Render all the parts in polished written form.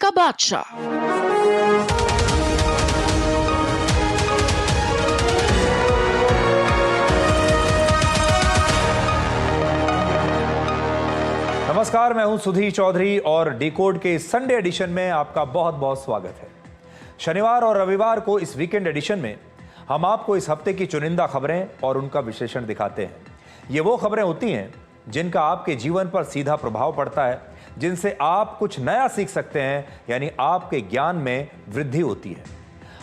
का बादशाह। नमस्कार, मैं हूं सुधीर चौधरी और डिकोड के संडे एडिशन में आपका बहुत बहुत स्वागत है। शनिवार और रविवार को इस वीकेंड एडिशन में हम आपको इस हफ्ते की चुनिंदा खबरें और उनका विश्लेषण दिखाते हैं। ये वो खबरें होती हैं जिनका आपके जीवन पर सीधा प्रभाव पड़ता है, जिनसे आप कुछ नया सीख सकते हैं, यानी आपके ज्ञान में वृद्धि होती है।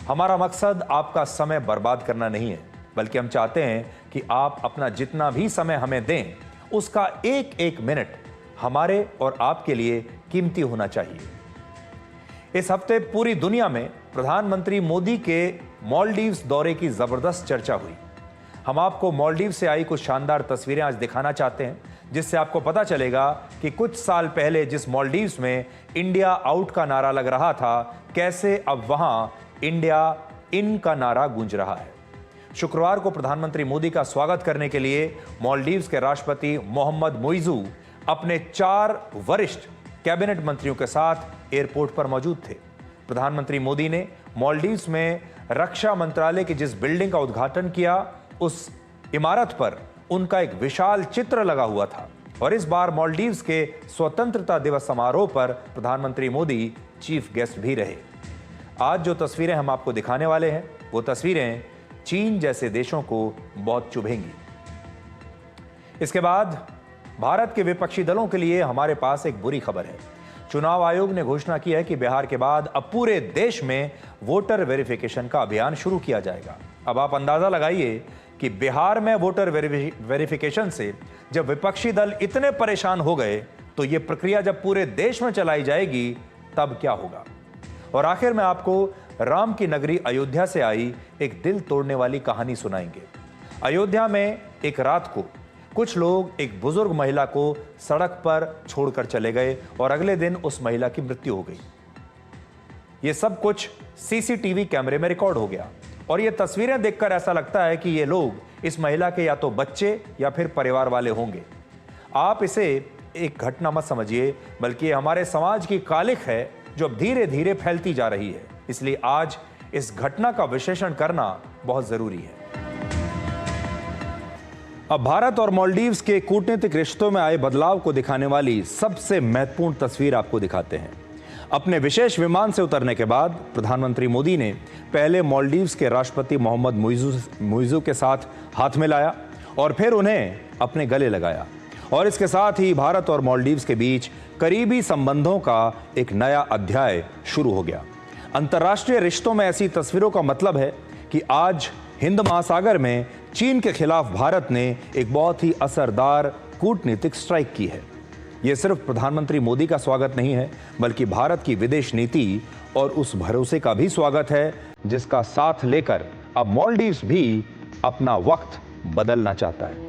हमारा मकसद आपका समय बर्बाद करना नहीं है, बल्कि हम चाहते हैं कि आप अपना जितना भी समय हमें दें, उसका एक एक मिनट हमारे और आपके लिए कीमती होना चाहिए। इस हफ्ते पूरी दुनिया में प्रधानमंत्री मोदी के मालदीव्स दौरे की जबरदस्त चर्चा हुई। हम आपको मालदीव से आई कुछ शानदार तस्वीरें आज दिखाना चाहते हैं, जिससे आपको पता चलेगा कि कुछ साल पहले जिस मालदीव्स में इंडिया आउट का नारा लग रहा था, कैसे अब वहां इंडिया इन का नारा गूंज रहा है। शुक्रवार को प्रधानमंत्री मोदी का स्वागत करने के लिए मालदीव्स के राष्ट्रपति मोहम्मद मुइज़ू अपने 4 वरिष्ठ कैबिनेट मंत्रियों के साथ एयरपोर्ट पर मौजूद थे। प्रधानमंत्री मोदी ने मालदीव्स में रक्षा मंत्रालय की जिस बिल्डिंग का उद्घाटन किया, उस इमारत पर उनका एक विशाल चित्र लगा हुआ था। और इस बार मालदीव्स के स्वतंत्रता दिवस समारोह पर प्रधानमंत्री मोदी चीफ गेस्ट भी रहे। आज जो तस्वीरें हम आपको दिखाने वाले हैं, वो तस्वीरें चीन जैसे देशों को बहुत चुभेंगी। इसके बाद भारत के विपक्षी दलों के लिए हमारे पास एक बुरी खबर है। चुनाव आयोग ने घोषणा की है कि बिहार के बाद अब पूरे देश में वोटर वेरिफिकेशन का अभियान शुरू किया जाएगा। अब आप अंदाजा लगाइए कि बिहार में वोटर वेरिफिकेशन से जब विपक्षी दल इतने परेशान हो गए, तो यह प्रक्रिया जब पूरे देश में चलाई जाएगी तब क्या होगा। और आखिर में आपको राम की नगरी अयोध्या से आई एक दिल तोड़ने वाली कहानी सुनाएंगे। अयोध्या में एक रात को कुछ लोग एक बुजुर्ग महिला को सड़क पर छोड़कर चले गए और अगले दिन उस महिला की मृत्यु हो गई। यह सब कुछ सीसीटीवी कैमरे में रिकॉर्ड हो गया और यह तस्वीरें देखकर ऐसा लगता है कि ये लोग इस महिला के या तो बच्चे या फिर परिवार वाले होंगे। आप इसे एक घटना मत समझिए, बल्कि हमारे समाज की कालिख है जो अब धीरे धीरे फैलती जा रही है। इसलिए आज इस घटना का विश्लेषण करना बहुत जरूरी है। अब भारत और मालदीव्स के कूटनीतिक रिश्तों में आए बदलाव को दिखाने वाली सबसे महत्वपूर्ण तस्वीर आपको दिखाते हैं। अपने विशेष विमान से उतरने के बाद प्रधानमंत्री मोदी ने पहले मालदीव्स के राष्ट्रपति मोहम्मद मुइज़ू के साथ हाथ मिलाया और फिर उन्हें अपने गले लगाया। और इसके साथ ही भारत और मालदीव्स के बीच करीबी संबंधों का एक नया अध्याय शुरू हो गया। अंतर्राष्ट्रीय रिश्तों में ऐसी तस्वीरों का मतलब है कि आज हिंद महासागर में चीन के खिलाफ भारत ने एक बहुत ही असरदार कूटनीतिक स्ट्राइक की है। यह सिर्फ प्रधानमंत्री मोदी का स्वागत नहीं है, बल्कि भारत की विदेश नीति और उस भरोसे का भी स्वागत है जिसका साथ लेकर अब मालदीव्स भी अपना वक्त बदलना चाहता है।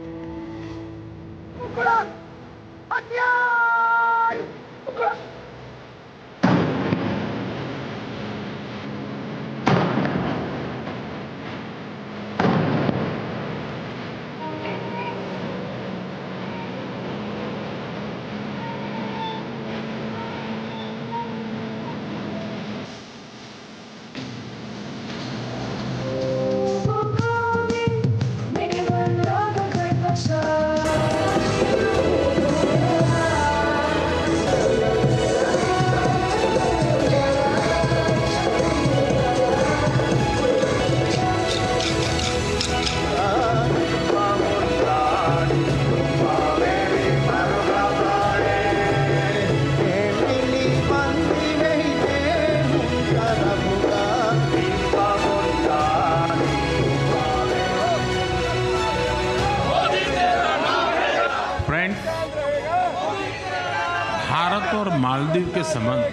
भारत और मालदीव के संबंध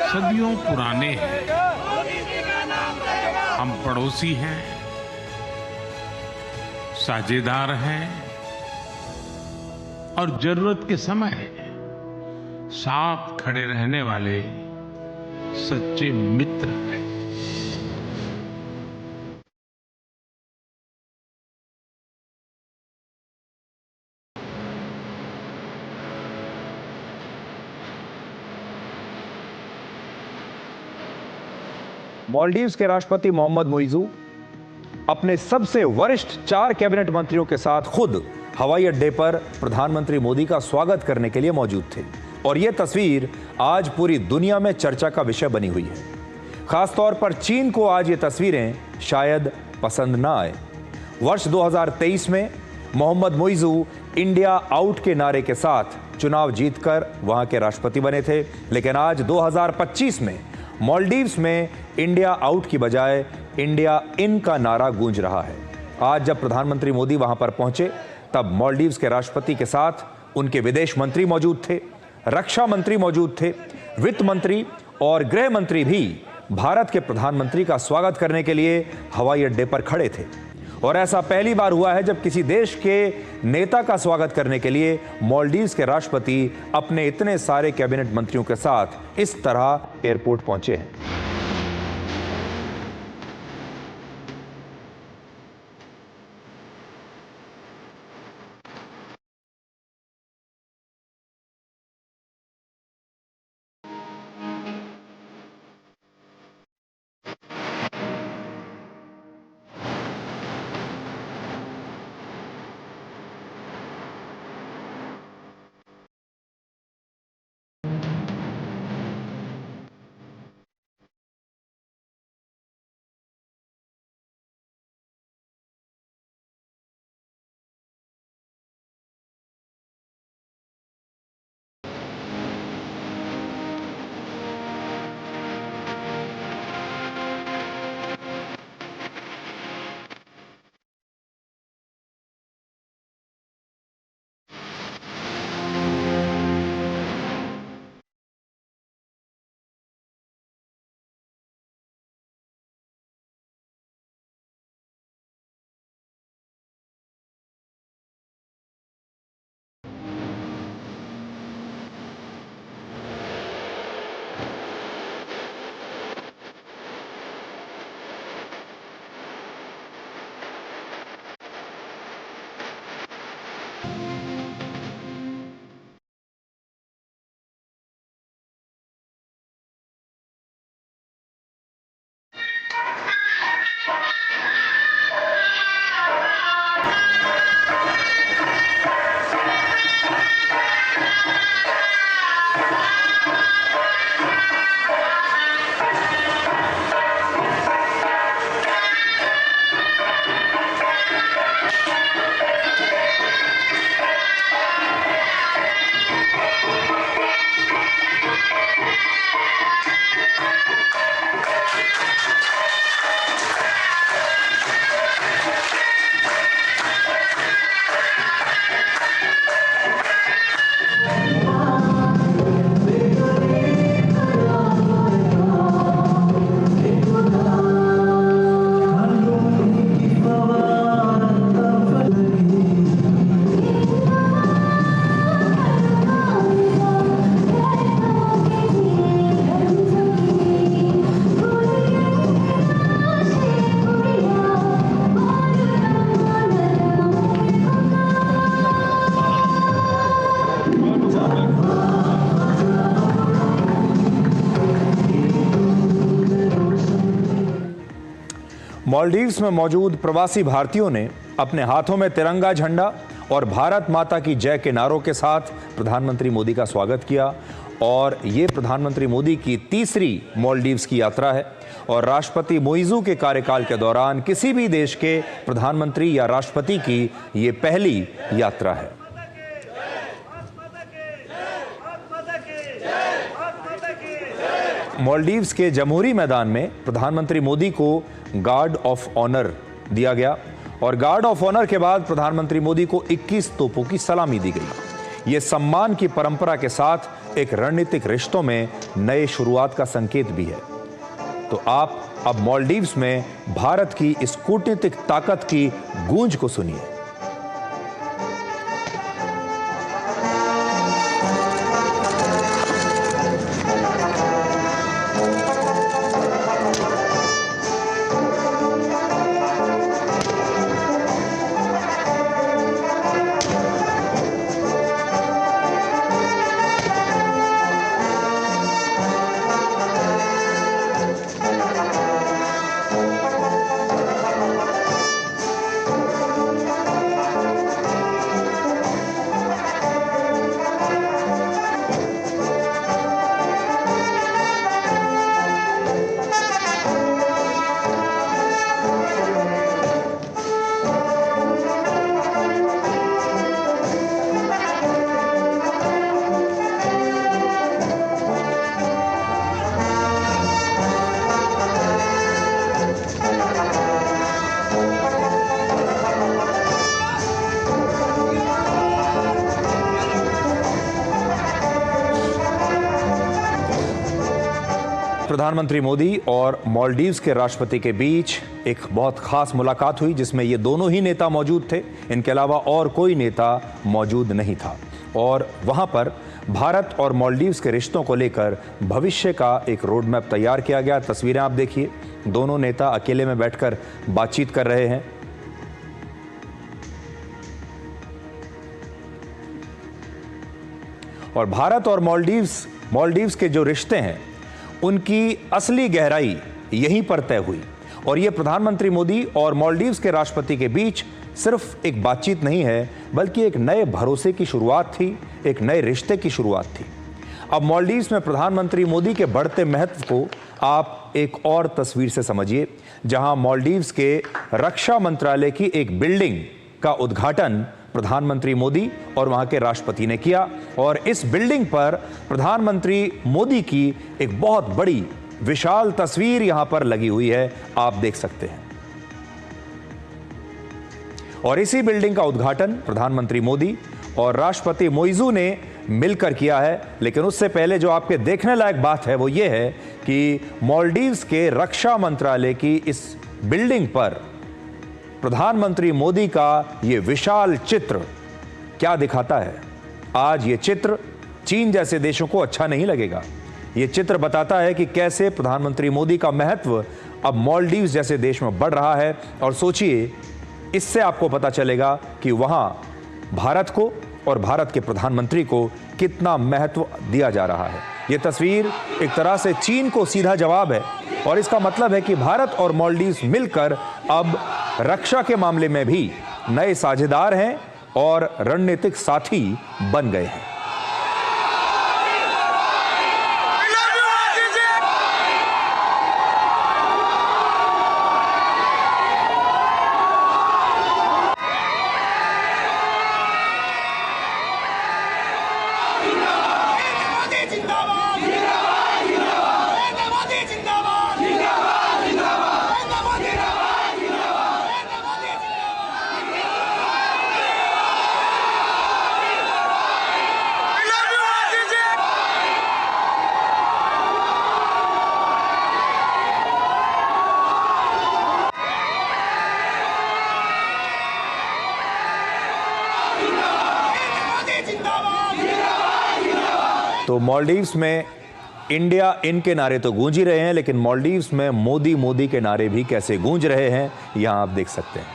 सदियों पुराने हैं। हम पड़ोसी हैं, साझेदार हैं और जरूरत के समय साथ खड़े रहने वाले सच्चे मित्र हैं। मालदीव्स के राष्ट्रपति मोहम्मद मुइज़ू अपने सबसे वरिष्ठ 4 कैबिनेट मंत्रियों के साथ खुद हवाई अड्डे पर प्रधानमंत्री मोदी का स्वागत करने के लिए मौजूद थे और यह तस्वीर आज पूरी दुनिया में चर्चा का विषय बनी हुई है। खासतौर पर चीन को आज ये तस्वीरें शायद पसंद ना आए। वर्ष 2023 में मोहम्मद मुइज़ू इंडिया आउट के नारे के साथ चुनाव जीतकर वहां के राष्ट्रपति बने थे, लेकिन आज 2025 में मालदीव्स में इंडिया आउट की बजाय इंडिया इन का नारा गूंज रहा है। आज जब प्रधानमंत्री मोदी वहां पर पहुंचे तब मालदीव्स के राष्ट्रपति के साथ उनके विदेश मंत्री मौजूद थे, रक्षा मंत्री मौजूद थे, वित्त मंत्री और गृह मंत्री भी भारत के प्रधानमंत्री का स्वागत करने के लिए हवाई अड्डे पर खड़े थे। और ऐसा पहली बार हुआ है जब किसी देश के नेता का स्वागत करने के लिए मालदीव्स के राष्ट्रपति अपने इतने सारे कैबिनेट मंत्रियों के साथ इस तरह एयरपोर्ट पहुंचे हैं। मालदीव्स में मौजूद प्रवासी भारतीयों ने अपने हाथों में तिरंगा झंडा और भारत माता की जय के नारों के साथ प्रधानमंत्री मोदी का स्वागत किया। और ये प्रधानमंत्री मोदी की तीसरी मालदीव्स की यात्रा है और राष्ट्रपति मुइज़ू के कार्यकाल के दौरान किसी भी देश के प्रधानमंत्री या राष्ट्रपति की ये पहली यात्रा है। मालदीव्स के जमहूरी मैदान में प्रधानमंत्री मोदी को गार्ड ऑफ ऑनर दिया गया और गार्ड ऑफ ऑनर के बाद प्रधानमंत्री मोदी को 21 तोपों की सलामी दी गई। यह सम्मान की परंपरा के साथ एक रणनीतिक रिश्तों में नए शुरुआत का संकेत भी है। तो आप अब मालदीव्स में भारत की इस कूटनीतिक ताकत की गूंज को सुनिए। प्रधानमंत्री मोदी और मालदीव्स के राष्ट्रपति के बीच एक बहुत खास मुलाकात हुई जिसमें ये दोनों ही नेता मौजूद थे। इनके अलावा और कोई नेता मौजूद नहीं था और वहां पर भारत और मालदीव्स के रिश्तों को लेकर भविष्य का एक रोड मैप तैयार किया गया। तस्वीरें आप देखिए, दोनों नेता अकेले में बैठकर बातचीत कर रहे हैं। और भारत और मालदीव्स के जो रिश्ते हैं उनकी असली गहराई यहीं पर तय हुई और यह प्रधानमंत्री मोदी और मालदीव्स के राष्ट्रपति के बीच सिर्फ एक बातचीत नहीं है बल्कि एक नए भरोसे की शुरुआत थी, एक नए रिश्ते की शुरुआत थी। अब मालदीव्स में प्रधानमंत्री मोदी के बढ़ते महत्व को आप एक और तस्वीर से समझिए, जहां मालदीव्स के रक्षा मंत्रालय की एक बिल्डिंग का उद्घाटन प्रधानमंत्री मोदी और वहां के राष्ट्रपति ने किया और इस बिल्डिंग पर प्रधानमंत्री मोदी की एक बहुत बड़ी विशाल तस्वीर यहां पर लगी हुई है, आप देख सकते हैं। और इसी बिल्डिंग का उद्घाटन प्रधानमंत्री मोदी और राष्ट्रपति मोइजू ने मिलकर किया है। लेकिन उससे पहले जो आपके देखने लायक बात है वो ये है कि मालदीव्स के रक्षा मंत्रालय की इस बिल्डिंग पर प्रधानमंत्री मोदी का यह विशाल चित्र क्या दिखाता है। आज यह चित्र चीन जैसे देशों को अच्छा नहीं लगेगा। यह चित्र बताता है कि कैसे प्रधानमंत्री मोदी का महत्व अब मालदीव्स जैसे देश में बढ़ रहा है और सोचिए, इससे आपको पता चलेगा कि वहां भारत को और भारत के प्रधानमंत्री को कितना महत्व दिया जा रहा है। यह तस्वीर एक तरह से चीन को सीधा जवाब है और इसका मतलब है कि भारत और मालदीव्स मिलकर अब रक्षा के मामले में भी नए साझेदार हैं और रणनीतिक साथी बन गए हैं। तो मालदीव्स में इंडिया इन के नारे तो गूंज ही रहे हैं, लेकिन मालदीव्स में मोदी मोदी के नारे भी कैसे गूंज रहे हैं यहां आप देख सकते हैं।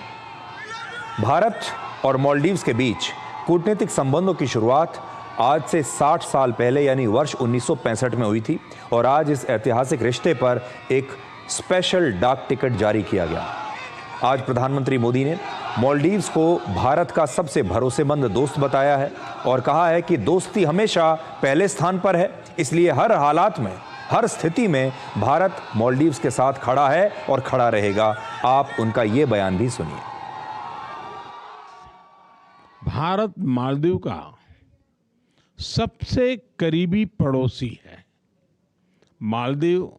भारत और मालदीव्स के बीच कूटनीतिक संबंधों की शुरुआत आज से 60 साल पहले यानी वर्ष 1965 में हुई थी और आज इस ऐतिहासिक रिश्ते पर एक स्पेशल डाक टिकट जारी किया गया। आज प्रधानमंत्री मोदी ने मालदीव्स को भारत का सबसे भरोसेमंद दोस्त बताया है और कहा है कि दोस्ती हमेशा पहले स्थान पर है, इसलिए हर हालात में, हर स्थिति में भारत मालदीव्स के साथ खड़ा है और खड़ा रहेगा। आप उनका ये बयान भी सुनिए। भारत मालदीव का सबसे करीबी पड़ोसी है। मालदीव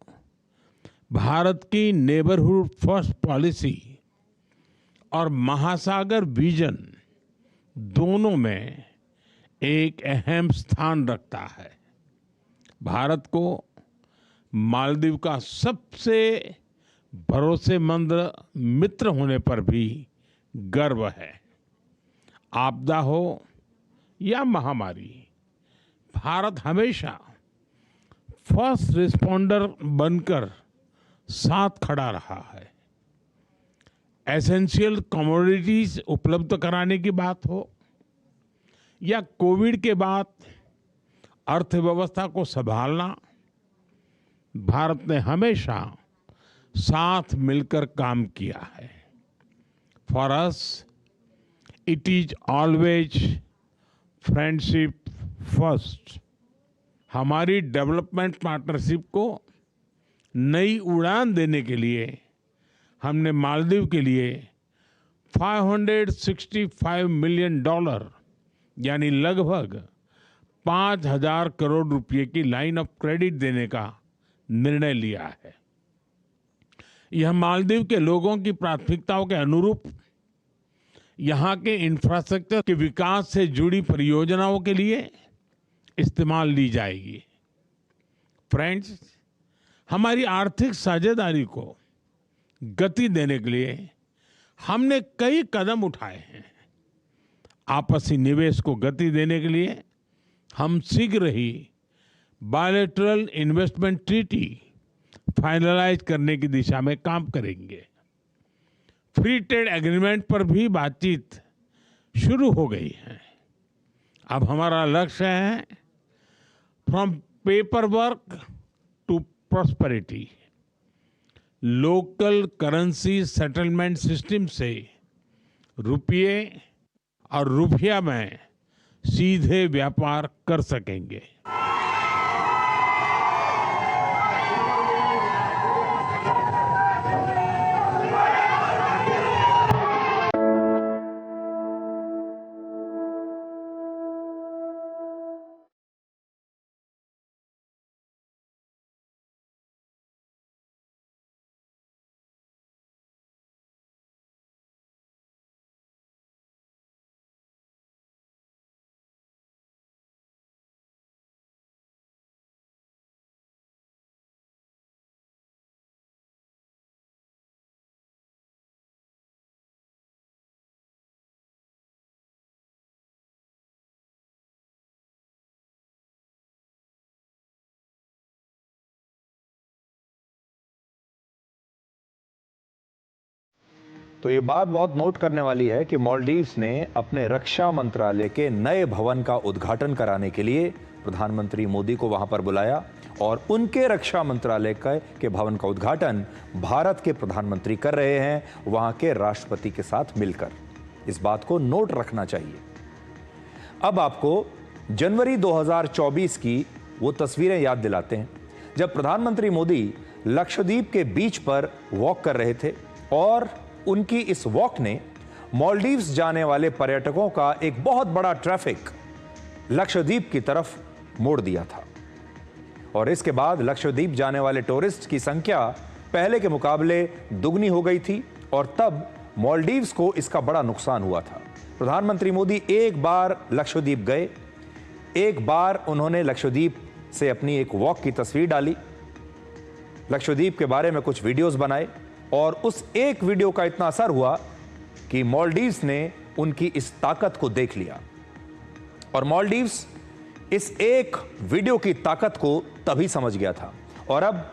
भारत की नेबरहुड फर्स्ट पॉलिसी और महासागर विजन दोनों में एक अहम स्थान रखता है। भारत को मालदीव का सबसे भरोसेमंद मित्र होने पर भी गर्व है। आपदा हो या महामारी, भारत हमेशा फर्स्ट रिस्पॉन्डर बनकर साथ खड़ा रहा है। एसेंशियल कमोडिटीज उपलब्ध कराने की बात हो या कोविड के बाद अर्थव्यवस्था को संभालना, भारत ने हमेशा साथ मिलकर काम किया है। For us it is always friendship first. हमारी डेवलपमेंट पार्टनरशिप को नई उड़ान देने के लिए हमने मालदीव के लिए $565 मिलियन यानी लगभग 5,000 करोड़ रुपए की लाइन ऑफ क्रेडिट देने का निर्णय लिया है। यह मालदीव के लोगों की प्राथमिकताओं के अनुरूप यहां के इंफ्रास्ट्रक्चर के विकास से जुड़ी परियोजनाओं के लिए इस्तेमाल ली जाएगी। फ्रेंड्स, हमारी आर्थिक साझेदारी को गति देने के लिए हमने कई कदम उठाए हैं। आपसी निवेश को गति देने के लिए हम शीघ्र ही बायलैटरल इन्वेस्टमेंट ट्रीटी फाइनलाइज करने की दिशा में काम करेंगे। फ्री ट्रेड एग्रीमेंट पर भी बातचीत शुरू हो गई है। अब हमारा लक्ष्य है from paper work to prosperity. Local currency settlement system से रुपये और रुपया में सीधे व्यापार कर सकेंगे। तो ये बात बहुत नोट करने वाली है कि मालदीव्स ने अपने रक्षा मंत्रालय के नए भवन का उद्घाटन कराने के लिए प्रधानमंत्री मोदी को वहां पर बुलाया और उनके रक्षा मंत्रालय के भवन का उद्घाटन भारत के प्रधानमंत्री कर रहे हैं, वहां के राष्ट्रपति के साथ मिलकर। इस बात को नोट रखना चाहिए। अब आपको जनवरी 2024 की वो तस्वीरें याद दिलाते हैं जब प्रधानमंत्री मोदी लक्षद्वीप के बीच पर वॉक कर रहे थे और उनकी इस वॉक ने मालदीव्स जाने वाले पर्यटकों का एक बहुत बड़ा ट्रैफिक लक्षद्वीप की तरफ मोड़ दिया था। और इसके बाद लक्षद्वीप जाने वाले टूरिस्ट की संख्या पहले के मुकाबले दुगनी हो गई थी और तब मालदीव्स को इसका बड़ा नुकसान हुआ था। प्रधानमंत्री मोदी एक बार लक्षद्वीप गए, एक बार उन्होंने लक्षद्वीप से अपनी एक वॉक की तस्वीर डाली, लक्षद्वीप के बारे में कुछ वीडियोस बनाए और उस एक वीडियो का इतना असर हुआ कि मालदीव्स ने उनकी इस ताकत को देख लिया। और मालदीव्स इस एक वीडियो की ताकत को तभी समझ गया था। और अब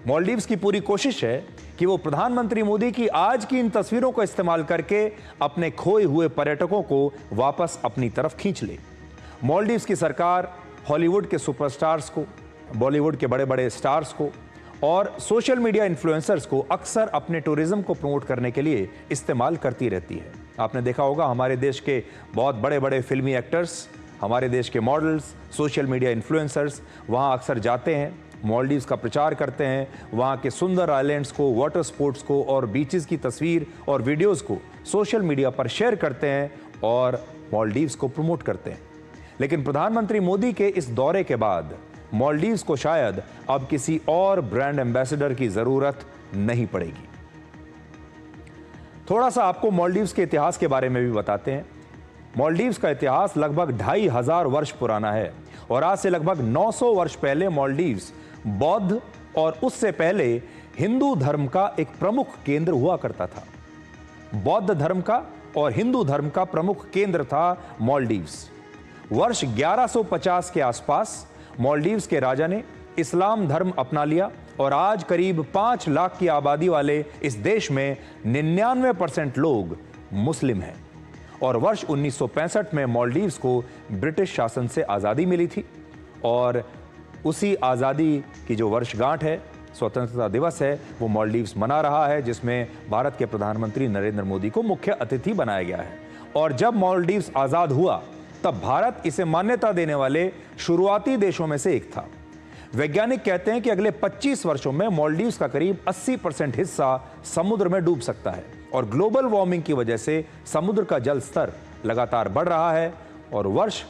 मालदीव्स की पूरी कोशिश है कि वो प्रधानमंत्री मोदी की आज की इन तस्वीरों का इस्तेमाल करके अपने खोए हुए पर्यटकों को वापस अपनी तरफ खींच ले। मालदीव्स की सरकार हॉलीवुड के सुपरस्टार्स को, बॉलीवुड के बड़े बड़े स्टार्स को और सोशल मीडिया इन्फ्लुएंसर्स को अक्सर अपने टूरिज्म को प्रमोट करने के लिए इस्तेमाल करती रहती है। आपने देखा होगा हमारे देश के बहुत बड़े बड़े फिल्मी एक्टर्स, हमारे देश के मॉडल्स, सोशल मीडिया इन्फ्लुएंसर्स वहां अक्सर जाते हैं, मालदीव्स का प्रचार करते हैं, वहां के सुंदर आइलैंड्स को, वाटर स्पोर्ट्स को और बीचेस की तस्वीर और वीडियोस को सोशल मीडिया पर शेयर करते हैं और मालदीव्स को प्रमोट करते हैं। लेकिन प्रधानमंत्री मोदी के इस दौरे के बाद मालदीव्स को शायद अब किसी और ब्रांड एम्बेसडर की जरूरत नहीं पड़ेगी। थोड़ा सा आपको मालदीव्स के इतिहास के बारे में भी बताते हैं। मालदीव्स का इतिहास लगभग 2500 वर्ष पुराना है और आज से लगभग 900 वर्ष पहले मालदीव्स बौद्ध और उससे पहले हिंदू धर्म का एक प्रमुख केंद्र हुआ करता था। बौद्ध धर्म का और हिंदू धर्म का प्रमुख केंद्र था मालदीव्स। वर्ष 1150 के आसपास मालदीव्स के राजा ने इस्लाम धर्म अपना लिया और आज करीब 5 लाख की आबादी वाले इस देश में 99% लोग मुस्लिम हैं। और वर्ष 1965 में मालदीव्स को ब्रिटिश शासन से आज़ादी मिली थी और उसी आज़ादी की जो वर्षगांठ है, स्वतंत्रता दिवस है, वो मालदीव्स मना रहा है, जिसमें भारत के प्रधानमंत्री नरेंद्र मोदी को मुख्य अतिथि बनाया गया है। और जब मालदीव्स आज़ाद हुआ तब भारत इसे मान्यता देने वाले शुरुआती देशों में से एक था। वैज्ञानिक कहते हैं कि अगले 25 वर्षों में मालदीव्स का करीब 80% हिस्सा समुद्र में डूब सकता है और ग्लोबल वार्मिंग की वजह से समुद्र का जल स्तर लगातार बढ़ रहा है और वर्ष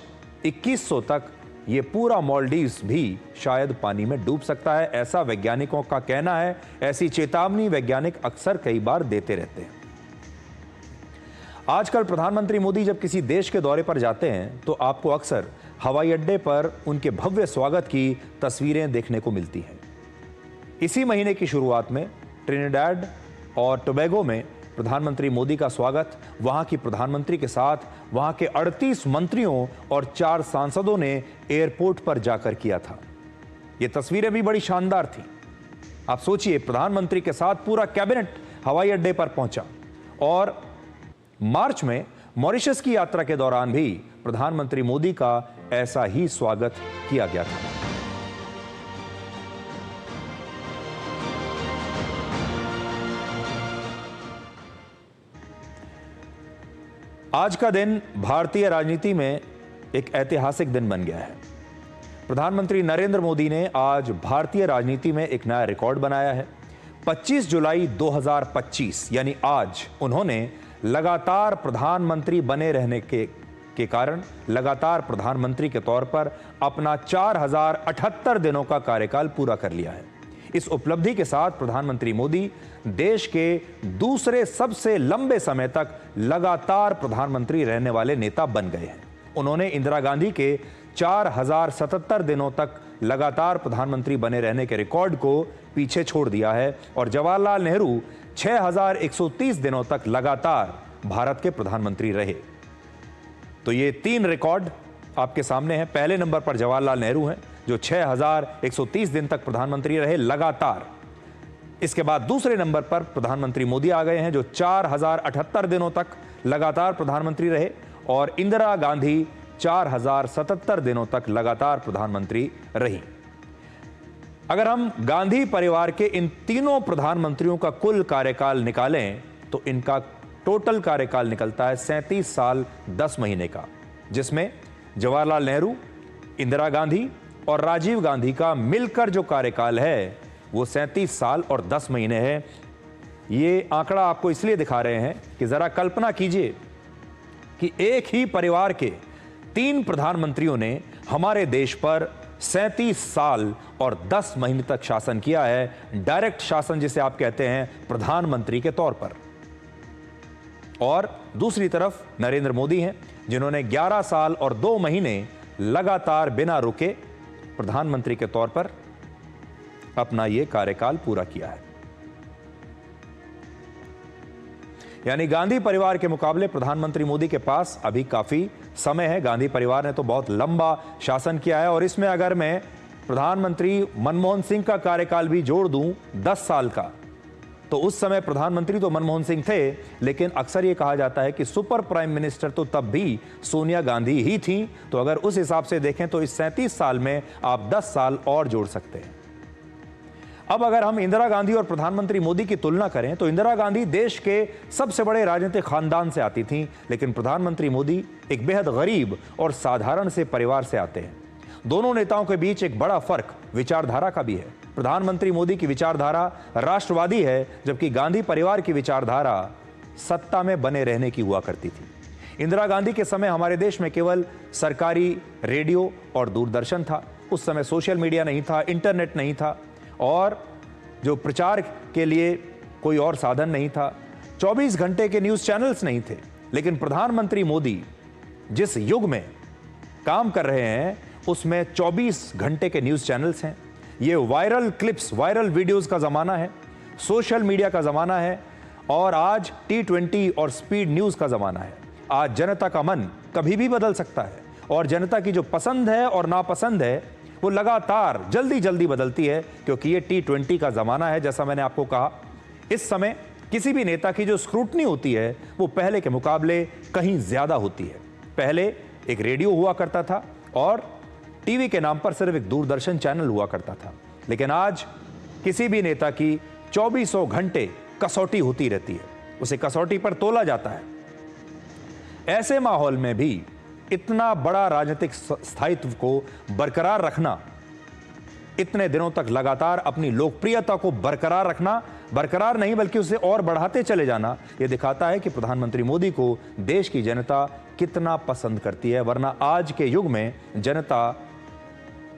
2100 तक ये पूरा मालदीव्स भी शायद पानी में डूब सकता है, ऐसा वैज्ञानिकों का कहना है। ऐसी चेतावनी वैज्ञानिक अक्सर कई बार देते रहते हैं। आजकल प्रधानमंत्री मोदी जब किसी देश के दौरे पर जाते हैं तो आपको अक्सर हवाई अड्डे पर उनके भव्य स्वागत की तस्वीरें देखने को मिलती हैं। इसी महीने की शुरुआत में ट्रिनिडाड और टोबैगो में प्रधानमंत्री मोदी का स्वागत वहां की प्रधानमंत्री के साथ वहां के 38 मंत्रियों और 4 सांसदों ने एयरपोर्ट पर जाकर किया था। ये तस्वीरें भी बड़ी शानदार थी। आप सोचिए, प्रधानमंत्री के साथ पूरा कैबिनेट हवाई अड्डे पर पहुंचा और मार्च में मॉरिशस की यात्रा के दौरान भी प्रधानमंत्री मोदी का ऐसा ही स्वागत किया गया था। आज का दिन भारतीय राजनीति में एक ऐतिहासिक दिन बन गया है। प्रधानमंत्री नरेंद्र मोदी ने आज भारतीय राजनीति में एक नया रिकॉर्ड बनाया है। 25 जुलाई 2025 यानी आज उन्होंने लगातार प्रधानमंत्री बने रहने के कारण लगातार प्रधानमंत्री के तौर पर अपना 4078 दिनों का कार्यकाल पूरा कर लिया है। इस उपलब्धि के साथ प्रधानमंत्री मोदी देश के दूसरे सबसे लंबे समय तक लगातार प्रधानमंत्री रहने वाले नेता बन गए हैं। उन्होंने इंदिरा गांधी के 4077 दिनों तक लगातार प्रधानमंत्री बने रहने के रिकॉर्ड को पीछे छोड़ दिया है और जवाहरलाल नेहरू 6130 दिनों तक लगातार भारत के प्रधानमंत्री रहे। तो ये 3 रिकॉर्ड आपके सामने हैं। पहले नंबर पर जवाहरलाल नेहरू हैं जो 6130 दिन तक प्रधानमंत्री रहे लगातार। इसके बाद दूसरे नंबर पर प्रधानमंत्री मोदी आ गए हैं जो 4078 दिनों तक लगातार प्रधानमंत्री रहे और इंदिरा गांधी 4077 दिनों तक लगातार प्रधानमंत्री रही। अगर हम गांधी परिवार के इन तीनों प्रधानमंत्रियों का कुल कार्यकाल निकालें तो इनका टोटल कार्यकाल निकलता है 37 साल 10 महीने का, जिसमें जवाहरलाल नेहरू, इंदिरा गांधी और राजीव गांधी का मिलकर जो कार्यकाल है वो 37 साल और 10 महीने है। ये आंकड़ा आपको इसलिए दिखा रहे हैं कि जरा कल्पना कीजिए कि एक ही परिवार के 3 प्रधानमंत्रियों ने हमारे देश पर 37 साल और 10 महीने तक शासन किया है, डायरेक्ट शासन जिसे आप कहते हैं प्रधानमंत्री के तौर पर। और दूसरी तरफ नरेंद्र मोदी हैं जिन्होंने 11 साल और 2 महीने लगातार बिना रुके प्रधानमंत्री के तौर पर अपना यह कार्यकाल पूरा किया है। यानी गांधी परिवार के मुकाबले प्रधानमंत्री मोदी के पास अभी काफी समय है। गांधी परिवार ने तो बहुत लंबा शासन किया है और इसमें अगर मैं प्रधानमंत्री मनमोहन सिंह का कार्यकाल भी जोड़ दूं 10 साल का, तो उस समय प्रधानमंत्री तो मनमोहन सिंह थे, लेकिन अक्सर यह कहा जाता है कि सुपर प्राइम मिनिस्टर तो तब भी सोनिया गांधी ही थी। तो अगर उस हिसाब से देखें तो इस 37 साल में आप 10 साल और जोड़ सकते हैं। अब अगर हम इंदिरा गांधी और प्रधानमंत्री मोदी की तुलना करें तो इंदिरा गांधी देश के सबसे बड़े राजनीतिक खानदान से आती थी, लेकिन प्रधानमंत्री मोदी एक बेहद गरीब और साधारण से परिवार से आते हैं। दोनों नेताओं के बीच एक बड़ा फर्क विचारधारा का भी है। प्रधानमंत्री मोदी की विचारधारा राष्ट्रवादी है, जबकि गांधी परिवार की विचारधारा सत्ता में बने रहने की हुआ करती थी। इंदिरा गांधी के समय हमारे देश में केवल सरकारी रेडियो और दूरदर्शन था। उस समय सोशल मीडिया नहीं था, इंटरनेट नहीं था और जो प्रचार के लिए कोई और साधन नहीं था। 24 घंटे के न्यूज़ चैनल्स नहीं थे। लेकिन प्रधानमंत्री मोदी जिस युग में काम कर रहे हैं उसमें 24 घंटे के न्यूज़ चैनल्स हैं। ये वायरल क्लिप्स, वायरल वीडियोस का ज़माना है, सोशल मीडिया का ज़माना है और आज T20 और स्पीड न्यूज़ का ज़माना है। आज जनता का मन कभी भी बदल सकता है और जनता की जो पसंद है और नापसंद है वो लगातार जल्दी जल्दी बदलती है, क्योंकि ये T20 का ज़माना है। जैसा मैंने आपको कहा, इस समय किसी भी नेता की जो स्क्रूटनी होती है वो पहले के मुकाबले कहीं ज़्यादा होती है। पहले एक रेडियो हुआ करता था और टीवी के नाम पर सिर्फ एक दूरदर्शन चैनल हुआ करता था, लेकिन आज किसी भी नेता की 2400 घंटे कसौटी होती रहती है, उसे कसौटी पर तोला जाता है। ऐसे माहौल में भी इतना बड़ा राजनीतिक स्थायित्व को बरकरार रखना, इतने दिनों तक लगातार अपनी लोकप्रियता को बरकरार रखना, बरकरार नहीं बल्कि उसे और बढ़ाते चले जाना, यह दिखाता है कि प्रधानमंत्री मोदी को देश की जनता कितना पसंद करती है। वरना आज के युग में जनता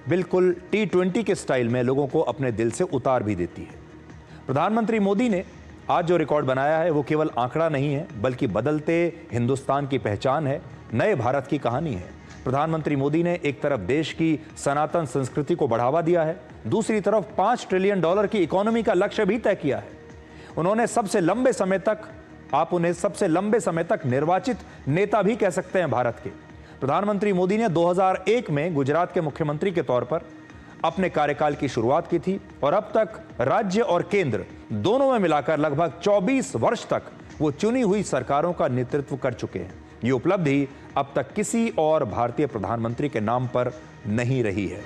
बिल्कुल T20 के स्टाइल में लोगों को अपने दिल से उतार भी देती है। प्रधानमंत्री मोदी ने आज जो रिकॉर्ड बनाया है वो केवल आंकड़ा नहीं है, बल्कि बदलते हिंदुस्तान की पहचान है, नए भारत की कहानी है। प्रधानमंत्री मोदी ने एक तरफ देश की सनातन संस्कृति को बढ़ावा दिया है, दूसरी तरफ $5 ट्रिलियन की इकोनॉमी का लक्ष्य भी तय किया है। उन्हें सबसे लंबे समय तक निर्वाचित नेता भी कह सकते हैं भारत के। प्रधानमंत्री मोदी ने 2001 में गुजरात के मुख्यमंत्री के तौर पर अपने कार्यकाल की शुरुआत की थी और अब तक राज्य और केंद्र दोनों में मिलाकर लगभग 24 वर्ष तक वो चुनी हुई सरकारों का नेतृत्व कर चुके हैं। ये उपलब्धि अब तक किसी और भारतीय प्रधानमंत्री के नाम पर नहीं रही है।